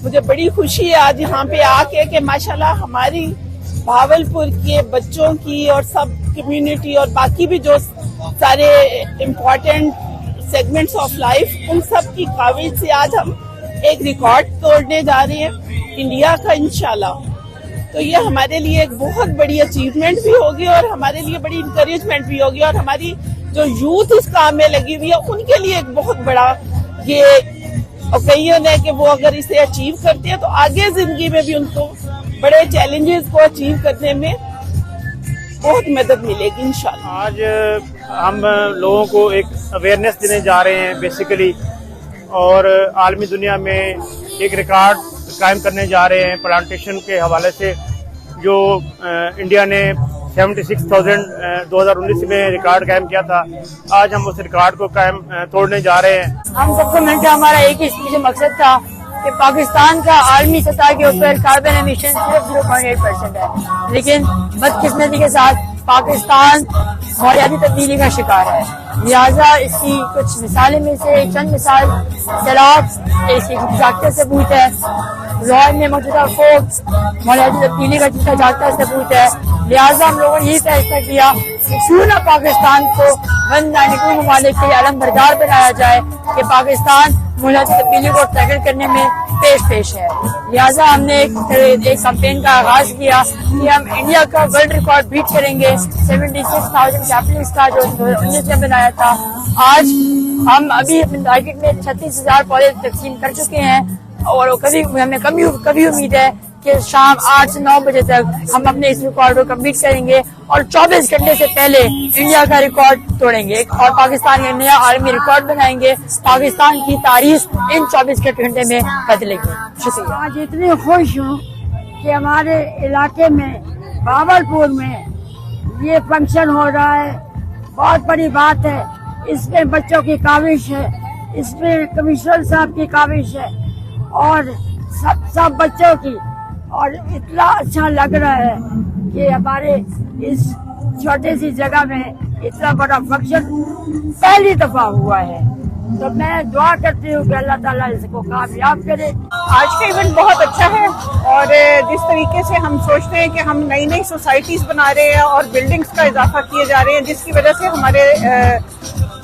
मुझे बड़ी खुशी है आज यहाँ पे आके कि माशाल्लाह हमारी भावलपुर के बच्चों की और सब कम्युनिटी और बाकी भी जो सारे इम्पोर्टेंट सेगमेंट्स ऑफ लाइफ उन सब की काबिज से आज हम एक रिकॉर्ड तोड़ने जा रहे हैं इंडिया का इंशाल्लाह। तो ये हमारे लिए एक बहुत बड़ी अचीवमेंट भी होगी और हमारे लिए बड़ी इंकरेजमेंट भी होगी और हमारी जो यूथ इस काम में लगी हुई है उनके लिए एक बहुत बड़ा ये ओकेजन है कि वो अगर इसे अचीव करते हैं तो आगे जिंदगी में भी उनको बड़े चैलेंजेस को अचीव करने में बहुत मदद मिलेगी इंशाल्लाह। आज हम लोगों को एक अवेयरनेस देने जा रहे हैं बेसिकली, और आलमी दुनिया में एक रिकॉर्ड कायम करने जा रहे हैं प्लांटेशन के हवाले से, जो इंडिया ने 76,000 2019 में रिकॉर्ड कायम किया था। आज हम उस रिकॉर्ड को कायम तोड़ने जा रहे हैं। हम सबको मिलकर हमारा एक ही मकसद था कि पाकिस्तान का आलमी सतह के ऊपर कार्बन एमिशन सिर्फ 0.8% है, लेकिन बदकिस्मती के साथ पाकिस्तान माहौलियाती तब्दीली का शिकार है। लिहाजा इसकी कुछ मिसालें में से एक चंद मिसाल सैलाब इसकी जागता सबूत है, लाहौर में मौजूदा फोर्स माहौलियाती तब्दीली का जिसका जागता सबूत है। लिहाजा हम लोगों ने यही फैसला किया कि क्यों न पाकिस्तान को 192 ममालिक के अलमबरदार बनाया जाए कि पाकिस्तान माहौलियाती तब्दीली को टैकल करने में पेश है। लिहाजा हमने एक कैंपेन का आगाज किया कि हम इंडिया का वर्ल्ड रिकॉर्ड बीट करेंगे 76,000 सैपलिंग्स का जो 2019 में बनाया था। आज हम अभी अपने टारगेट में 36,000 पौधे तकसीम कर चुके हैं और हमें कभी उम्मीद है कि शाम 8 से 9 बजे तक हम अपने इस रिकॉर्ड को कंप्लीट करेंगे और 24 घंटे से पहले इंडिया का रिकॉर्ड तोड़ेंगे और पाकिस्तान का नया आलमी रिकॉर्ड बनाएंगे। पाकिस्तान की तारीख इन 24 घंटे में बदलेगी। शुक्रिया। आज इतनी खुश हूँ कि हमारे इलाके में भावलपुर में ये फंक्शन हो रहा है, बहुत बड़ी बात है। इसमें बच्चों की काविश है, इसमें कमिश्नर साहब की काविश है और सब बच्चों की, और इतना अच्छा लग रहा है कि हमारे इस छोटी सी जगह में इतना बड़ा फंक्शन पहली दफा हुआ है। तो मैं दुआ करती हूँ कि अल्लाह ताला इसको कामयाब करे। आज का इवेंट बहुत अच्छा है और जिस तरीके से हम सोचते हैं कि हम नई नई सोसाइटीज बना रहे हैं और बिल्डिंग्स का इजाफा किए जा रहे हैं, जिसकी वजह से हमारे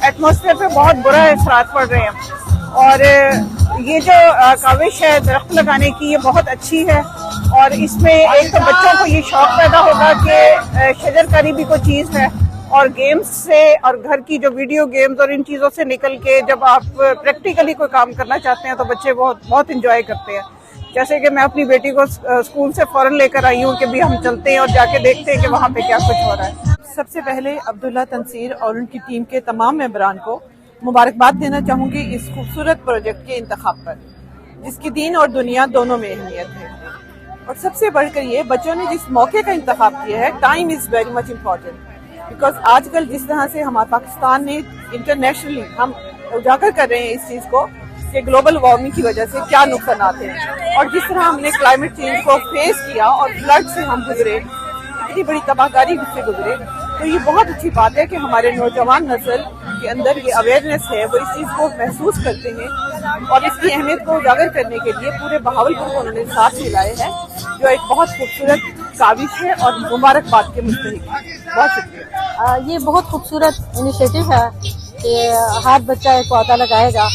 एटमॉस्फेयर पे बहुत बुरा असरात पड़ रहे हैं। और ये जो काविश है दरख्त लगाने की, ये बहुत अच्छी है और इसमें एक तो बच्चों को ये शौक पैदा होगा कि शजरकारी भी कोई चीज़ है, और गेम्स से और घर की जो वीडियो गेम्स और इन चीज़ों से निकल के जब आप प्रैक्टिकली कोई काम करना चाहते हैं तो बच्चे बहुत इंजॉय करते हैं। जैसे कि मैं अपनी बेटी को स्कूल से फौरन लेकर आई हूँ कि भी हम चलते हैं और जाके देखते हैं कि वहाँ पे क्या कुछ हो रहा है। सबसे पहले अब्दुल्ला तंसीर और उनकी टीम के तमाम मेंबरान को मुबारकबाद देना चाहूँगी इस खूबसूरत प्रोजेक्ट के इंतखाब पर, जिसकी दीन और दुनिया दोनों में अहमियत है। और सबसे बढ़कर ये बच्चों ने जिस मौके का इंतखाब किया है, time is very much important, because आजकल जिस तरह से हमारे पाकिस्तान ने इंटरनेशनली हम उजागर कर रहे हैं इस चीज़ को कि ग्लोबल वार्मिंग की वजह से क्या नुकसान आते हैं, और जिस तरह हमने क्लाइमेट चेंज को फेस किया और फ्लड से हम गुजरे, इतनी बड़ी तबाहकारी से गुजरे, तो ये बहुत अच्छी बात है कि हमारे नौजवान नस्ल के अंदर ये अवेयरनेस है, वो इस चीज़ को महसूस करते हैं और इसकी अहमियत को उजागर करने के लिए पूरे बहावलपुर को उन्होंने साथ मिलाए हैं, जो एक बहुत खूबसूरत काविश है और मुबारकबाद के मुस्तहिक है। बहुत शुक्रिया। ये बहुत खूबसूरत इनिशिएटिव है कि हर बच्चा एक पौधा लगाएगा।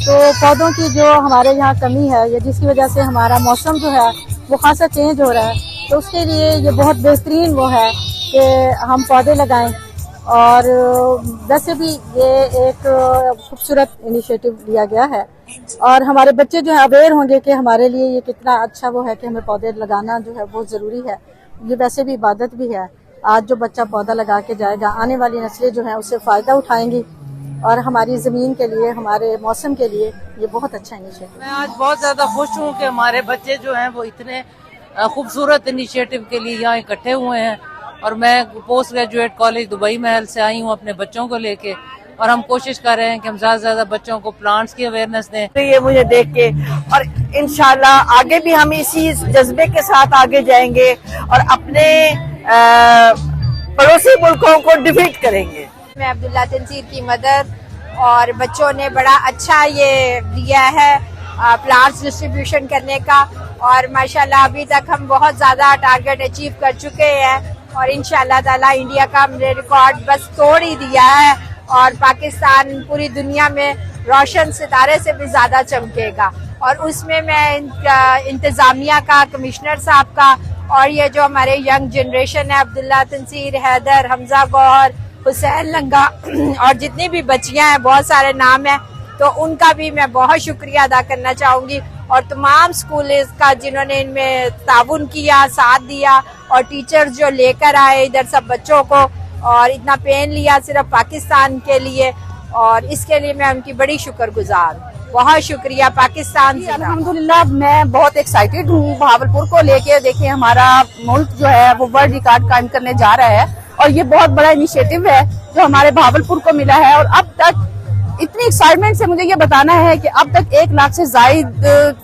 तो पौधों की जो हमारे यहाँ कमी है, या जिसकी वजह से हमारा मौसम जो है वो खासा चेंज हो रहा है, तो उसके लिए ये बहुत बेहतरीन वो है कि हम पौधे लगाएं। और वैसे भी ये एक खूबसूरत इनिशिएटिव लिया गया है और हमारे बच्चे जो है अवेयर होंगे कि हमारे लिए ये कितना अच्छा वो है कि हमें पौधे लगाना जो है बहुत ज़रूरी है। ये वैसे भी इबादत भी है। आज जो बच्चा पौधा लगा के जाएगा, आने वाली नस्लें जो हैं उससे फ़ायदा उठाएंगी और हमारी ज़मीन के लिए, हमारे मौसम के लिए ये बहुत अच्छा इनिशिएटिव है। मैं आज बहुत ज़्यादा खुश हूँ कि हमारे बच्चे जो हैं वो इतने खूबसूरत इनिशिएटिव के लिए यहाँ इकट्ठे हुए हैं। और मैं पोस्ट ग्रेजुएट कॉलेज दुबई महल से आई हूँ अपने बच्चों को लेके, और हम कोशिश कर रहे हैं कि हम ज़्यादा से ज़्यादा बच्चों को प्लांट्स की अवेयरनेस दें। तो ये मुझे देख के, और इंशाल्लाह आगे भी हम इसी जज्बे के साथ आगे जाएंगे और अपने पड़ोसी मुल्कों को डिफीट करेंगे। मैं अब्दुल्ला तंसीर की मदर, और बच्चों ने बड़ा अच्छा ये दिया है प्लांट्स डिस्ट्रीब्यूशन करने का। और माशाल्लाह अभी तक हम बहुत ज़्यादा टारगेट अचीव कर चुके हैं और इंशाल्लाह ताला इंडिया का हमने रिकॉर्ड बस तोड़ ही दिया है और पाकिस्तान पूरी दुनिया में रोशन सितारे से भी ज़्यादा चमकेगा। और उसमें मैं इंतज़ामिया का, कमिश्नर साहब का और ये जो हमारे यंग जनरेशन है, अब्दुल्ला, तंसीर, हैदर, हमजा गौहर, हुसैन लंगा और जितनी भी बच्चियां हैं, बहुत सारे नाम हैं, तो उनका भी मैं बहुत शुक्रिया अदा करना चाहूँगी। और तमाम स्कूल का जिन्होंने इनमें ताउन किया, साथ दिया और टीचर्स जो लेकर आए इधर सब बच्चों को और इतना पेन लिया सिर्फ पाकिस्तान के लिए, और इसके लिए मैं उनकी बड़ी शुक्रगुजार हूँ। बहुत शुक्रिया पाकिस्तान से। अल्हम्दुलिल्लाह मैं बहुत एक्साइटेड हूँ भावलपुर को लेके। देखिए हमारा मुल्क जो है वो वर्ल्ड रिकॉर्ड कायम करने जा रहा है और ये बहुत बड़ा इनिशिएटिव है जो हमारे भावलपुर को मिला है। और अब तक इतनी एक्साइटमेंट से मुझे ये बताना है कि अब तक 1 लाख से जायद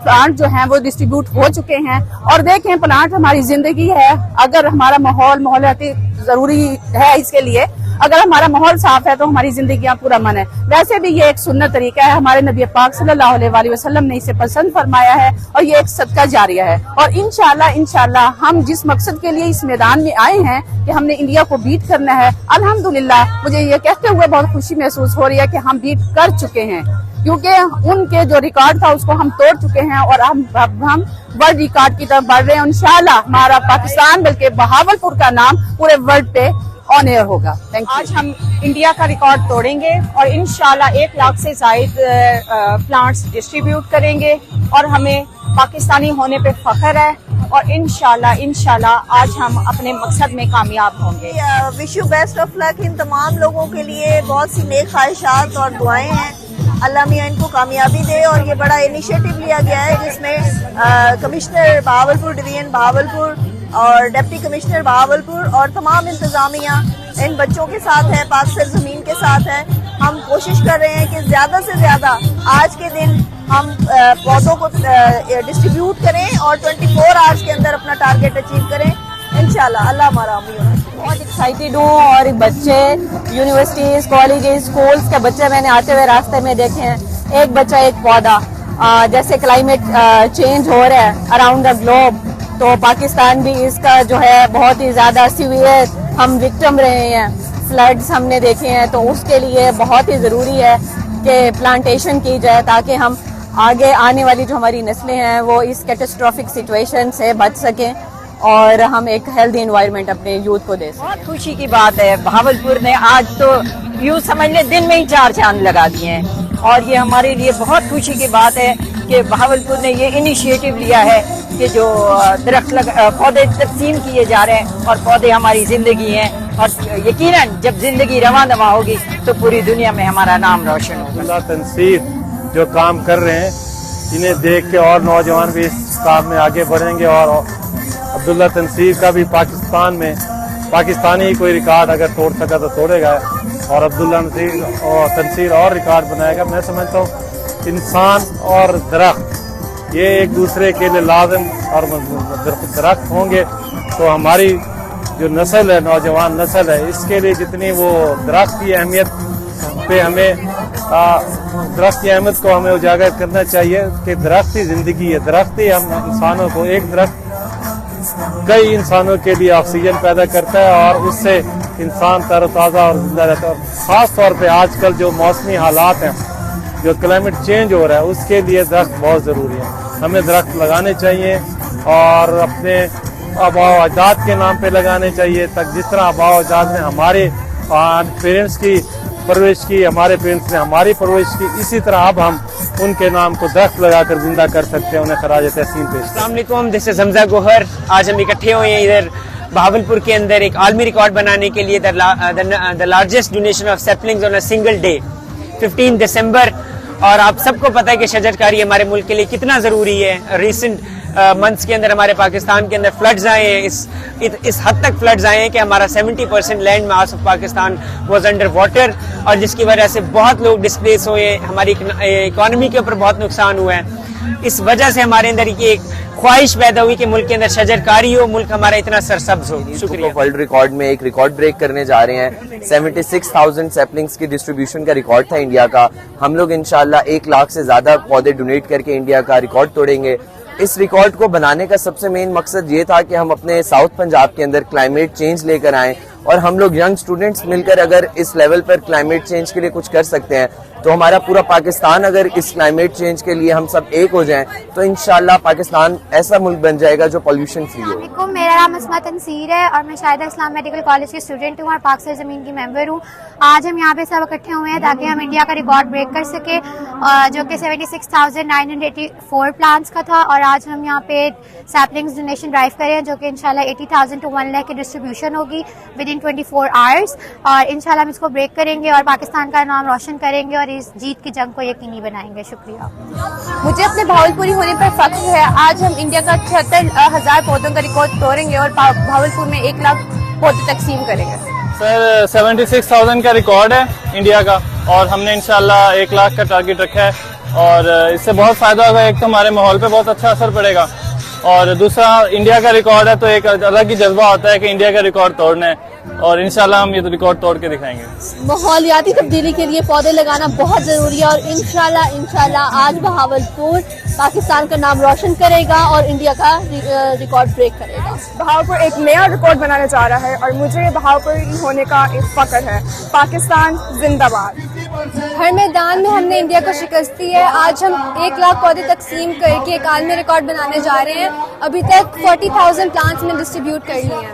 प्लांट जो हैं वो डिस्ट्रीब्यूट हो चुके हैं। और देखें प्लांट हमारी जिंदगी है, अगर हमारा माहौलियाती जरूरी है इसके लिए, अगर हमारा माहौल साफ है तो हमारी जिंदगियां पूरा मन है। वैसे भी ये एक सुन्नत तरीका है, हमारे नबी पाक सल्लल्लाहु अलैहि वसल्लम ने इसे पसंद फरमाया है और ये एक सदका जारिया है। और इंशाल्लाह हम जिस मकसद के लिए इस मैदान में आए हैं कि हमने इंडिया को बीट करना है, अल्हम्दुलिल्लाह मुझे ये कहते हुए बहुत खुशी महसूस हो रही है कि हम बीट कर चुके हैं, क्योंकि उनके जो रिकॉर्ड था उसको हम तोड़ चुके हैं और हम वर्ल्ड रिकॉर्ड की तरफ बढ़ रहे हैं। इंशाल्लाह हमारा पाकिस्तान बल्कि बहावलपुर का नाम पूरे वर्ल्ड पे ऑन एयर होगा। Thank you. आज हम इंडिया का रिकॉर्ड तोड़ेंगे और इंशाल्लाह 1 लाख से जायद प्लांट्स डिस्ट्रीब्यूट करेंगे और हमें पाकिस्तानी होने पे फख्र है और इंशाल्लाह आज हम अपने मकसद में कामयाब होंगे। Wish you best of luck. इन तमाम लोगों के लिए बहुत सी नेक ख्वाहिशात और दुआएं हैं। अल्लाह मियां इनको कामयाबी दे। और ये बड़ा इनिशिएटिव लिया गया है जिसमें कमिश्नर बहावलपुर, डिवीजन बहावलपुर और डिप्टी कमिश्नर बहावलपुर और तमाम इंतजामिया इन बच्चों के साथ है, पाक सरजमीन के साथ है। हम कोशिश कर रहे हैं कि ज्यादा से ज्यादा आज के दिन हम पौधों को डिस्ट्रीब्यूट करें और 24 आवर्स के अंदर अपना टारगेट अचीव करें इंशाल्लाह। अल्लाह हमारा अमीर है। बहुत एक्साइटेड हूँ और बच्चे यूनिवर्सिटीज, कॉलेजेस, स्कूल्स के बच्चे मैंने आते हुए रास्ते में देखे हैं। एक बच्चा एक पौधा। जैसे क्लाइमेट चेंज हो रहा है अराउंड द ग्लोब, तो पाकिस्तान भी इसका जो है बहुत ही ज्यादा सीवियर हम विक्टिम रहे हैं। फ्लड्स हमने देखे हैं, तो उसके लिए बहुत ही जरूरी है कि प्लांटेशन की जाए ताकि हम आगे आने वाली जो हमारी नस्लें हैं वो इस कैटास्ट्रोफिक सिचुएशन से बच सकें और हम एक हेल्दी एनवायरनमेंट अपने यूथ को दे सकें। बहुत खुशी की बात है, बहावलपुर ने आज तो यूँ समझ ले दिन में ही 4 चांद लगा दिए हैं और ये हमारे लिए बहुत खुशी की बात है कि बहावलपुर ने ये इनिशिएटिव लिया है कि जो पौधे तकसीम किए जा रहे हैं और पौधे हमारी जिंदगी हैं और यकीनन जब जिंदगी रवां दवा होगी तो पूरी दुनिया में हमारा नाम रोशन होगा। तंसीर जो काम कर रहे हैं इन्हें देख के और नौजवान भी इस काम में आगे बढ़ेंगे और अब्दुल्ला तंसीर का भी पाकिस्तान में पाकिस्तानी कोई रिकॉर्ड अगर तोड़ सका तो तोड़ेगा और अब्दुल्ला तंसीर और रिकॉर्ड बनाएगा। मैं समझता हूँ इंसान और दरख्त ये एक दूसरे के लिए लाजम और दरख्त होंगे तो हमारी जो नस्ल है, नौजवान नस्ल है, इसके लिए जितनी वो दरख्त की अहमियत पे हमें दरख्त की अहमियत को हमें उजागर करना चाहिए कि दरख्त ही जिंदगी है। दरख्त ही हम इंसानों को, एक दरख्त कई इंसानों के लिए ऑक्सीजन पैदा करता है और उससे इंसान तरोताज़ा और जिंदा रहता है। खास तौर पे आजकल जो मौसमी हालात हैं, जो क्लाइमेट चेंज हो रहा है, उसके लिए दरख्त बहुत ज़रूरी है। हमें दरख्त लगाने चाहिए और अपने आबा अजदाद के नाम पे लगाने चाहिए, तक जिस तरह आबा अजदाद ने हमारे पेरेंट्स की परवरिश की, हमारे पेरेंट्स ने हमारी परवरिश की, इसी तरह अब हम उनके नाम को दरख्त लगाकर जिंदा कर सकते हैं, उन्हें खराज तहसीन पेश। अस्सलाम वालेकुम, दिस इज हमजा गौहर। आज हम इकट्ठे हुए हैं इधर बहावलपुर के अंदर एक आलमी रिकॉर्ड बनाने के लिए, the largest donation of saplings on a single day 15 दिसंबर। और आप सबको पता है कि शजरकारी हमारे मुल्क के लिए कितना जरूरी है। रिसेंट मंथ्स के अंदर हमारे पाकिस्तान के अंदर फ्लड्स आए हैं, इस हद तक फ्लड्स आए हैं कि हमारा 70% land mass of Pakistan was under water और जिसकी वजह से बहुत लोग डिस्प्लेस हुए, हमारी इकोनॉमी के ऊपर बहुत नुकसान हुआ है। इस वजह से हमारे अंदर एक ख्वाहिश पैदा हुई कि मुल्क के अंदर शजरकारी हो, मुल्क हमारा इतना सरसब्ज हो। शुक्रिया। वर्ल्ड रिकॉर्ड में एक रिकॉर्ड ब्रेक करने जा रहे हैं। 76,000 सैपलिंग्स की डिस्ट्रीब्यूशन का रिकॉर्ड था इंडिया का। हम लोग इंशाल्लाह 1 लाख से ज्यादा पौधे डोनेट करके इंडिया का रिकॉर्ड तोड़ेंगे। इस रिकॉर्ड को बनाने का सबसे मेन मकसद ये था कि हम अपने साउथ पंजाब के अंदर क्लाइमेट चेंज लेकर आएं, और हम लोग यंग स्टूडेंट्स मिलकर अगर इस लेवल पर क्लाइमेट चेंज के लिए कुछ कर सकते हैं तो हमारा पूरा पाकिस्तान अगर इस क्लाइमेट चेंज के लिए हम सब एक हो जाएं तो इंशाल्लाह पाकिस्तान ऐसा मुल्क बन जाएगा जो पॉल्यूशन फ्री हो। मेरा नाम अस्मा तंसीर है और मैं शाहिदा इस्लाम मेडिकल कॉलेज की स्टूडेंट हूँ और पाक सर जमीन की मेंबर हूँ। आज हम यहाँ पे सब इकट्ठे हुए हैं ताकि हम इंडिया का रिकॉर्ड ब्रेक कर सके जो कि 76,984 प्लांट्स का था, और आज हम यहाँ पे सैपलिंग्स डोनेशन ड्राइव करें जो कि इंशाल्लाह 80,000 to 1 लाख की डिस्ट्रीब्यूशन होगी विद इन 24 आवर्स, और इंशाल्लाह हम इसको ब्रेक करेंगे और पाकिस्तान का नाम रोशन करेंगे और इस जीत की जंग को यकीनी बनाएंगे। शुक्रिया। मुझे अपने भावलपुरी होने पर फख्र है। आज हम इंडिया का 76,000 पौधों का रिकॉर्ड तोड़ेंगे और भावलपुर में 1 लाख पौधे तकसीम करेंगे। सर 76,000 का रिकॉर्ड है इंडिया का, और हमने इंशाल्लाह 1 लाख का टारगेट रखा है, और इससे बहुत फायदा होगा। एक तो हमारे माहौल पे बहुत अच्छा असर पड़ेगा, और दूसरा इंडिया का रिकॉर्ड है तो एक अलग ही जज्बा होता है कि इंडिया का रिकॉर्ड तोड़ना है, और इंशाल्लाह हम ये तो रिकॉर्ड तोड़ के दिखाएंगे। माहौलियाती तब्दीली के लिए पौधे लगाना बहुत जरूरी है, और इंशाल्लाह आज बहावलपुर पाकिस्तान का नाम रोशन करेगा और इंडिया का रिकॉर्ड ब्रेक करेगा। बहावलपुर एक नया रिकॉर्ड बनाने जा रहा है और मुझे बहावलपुर होने का एक फख्र है। पाकिस्तान जिंदाबाद। हर मैदान में हमने इंडिया को शिकस्त दी है। आज हम 1 लाख पौधे तकसीम करके एक आलमी रिकॉर्ड बनाने जा रहे हैं। अभी तक 40,000 प्लांट्स में डिस्ट्रीब्यूट कर लिए हैं।